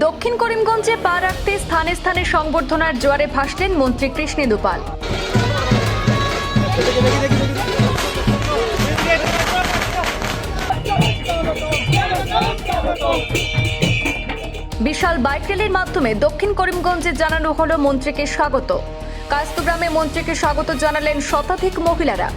দক্ষিণ করিমগঞ্জে পা রাখতে স্থানে স্থানে সংবর্ধনার জোয়ারে ভাসলেন মন্ত্রী কৃষ্ণেন্দু পাল। বিশাল বাইক র্যালির মাধ্যমে দক্ষিণ করিমগঞ্জে জানানো হলো মন্ত্রীকে স্বাগত। কাস্তগ্রামে মন্ত্রীকে স্বাগত জানালেন শতাধিক মহিলারা।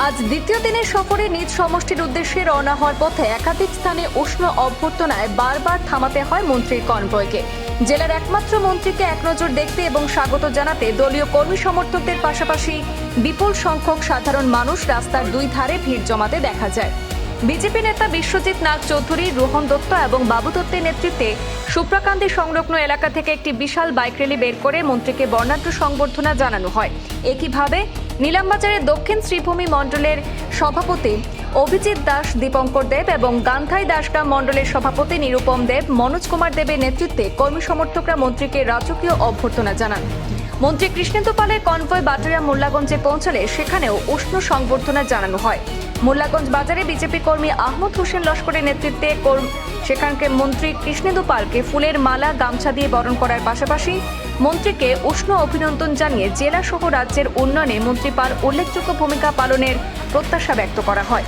আজ দ্বিতীয় দিনের সফরে নিজ সমষ্টির উদ্দেশ্যে রওনা হওয়ার পথে একাধিক স্থানে উষ্ণ অভ্যর্থনায় বারবার থামাতে হয় মন্ত্রীর কনভয়কে। জেলার একমাত্র মন্ত্রীকে এক নজর দেখতে এবং স্বাগত জানাতে দলীয় কর্মী সমর্থকদের পাশাপাশি বিপুল সংখ্যক সাধারণ মানুষ রাস্তার দুই ধারে ভিড় জমাতে দেখা যায়। বিজেপি নেতা বিশ্বজিৎ নাগ চৌধুরী, রোহন দত্ত এবং বাবু দত্তের নেতৃত্বে সুপ্রাকান্দি সংলগ্ন এলাকা থেকে একটি বিশাল বাইক র্যালি বের করে মন্ত্রীকে বর্ণাঢ্য সংবর্ধনা জানানো হয়। একইভাবে নীলামবাজারের দক্ষিণ শ্রীভূমি মণ্ডলের সভাপতি অভিজিৎ দাস, দীপঙ্কর দেব এবং গান্ধাই দাসগ্রাম মণ্ডলের সভাপতি নিরুপম দেব, মনোজ কুমার দেবের নেতৃত্বে কর্মী সমর্থকরা মন্ত্রীকে রাজকীয় অভ্যর্থনা জানান। মন্ত্রী কৃষ্ণেন্দু পালের কনভয় বাটুরিয়া মোল্লাগঞ্জে পৌঁছালে সেখানেও উষ্ণ সংবর্ধনা জানানো হয়। মোল্লাগঞ্জ বাজারে বিজেপি কর্মী আহমদ হোসেন লস্করের নেতৃত্বে সেখানকার মন্ত্রী কৃষ্ণেন্দু পালকে ফুলের মালা, গামছা দিয়ে বরণ করার পাশাপাশি মন্ত্রীকে উষ্ণ অভিনন্দন জানিয়ে জেলা সহ রাজ্যের উন্নয়নে মন্ত্রী পাল উল্লেখযোগ্য ভূমিকা পালনের প্রত্যাশা ব্যক্ত করা হয়।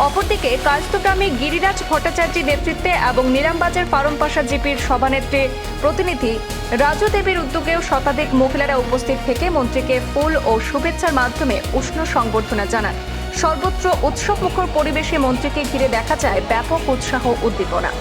অপরদিকে কাস্তগ্রামে গিরিরাজ ভট্টাচার্যের নেতৃত্বে এবং নিলামবাজার ফারমপাশা জিপির সভানেত্রী প্রতিনিধি রাজু দেবীর উদ্যোগেও শতাধিক মহিলারা উপস্থিত থেকে মন্ত্রীকে ফুল ও শুভেচ্ছার মাধ্যমে উষ্ণ সংবর্ধনা জানান। সর্বত্র উৎসবমুখর পরিবেশে মন্ত্রীকে ঘিরে দেখা যায় ব্যাপক উৎসাহ উদ্দীপনা।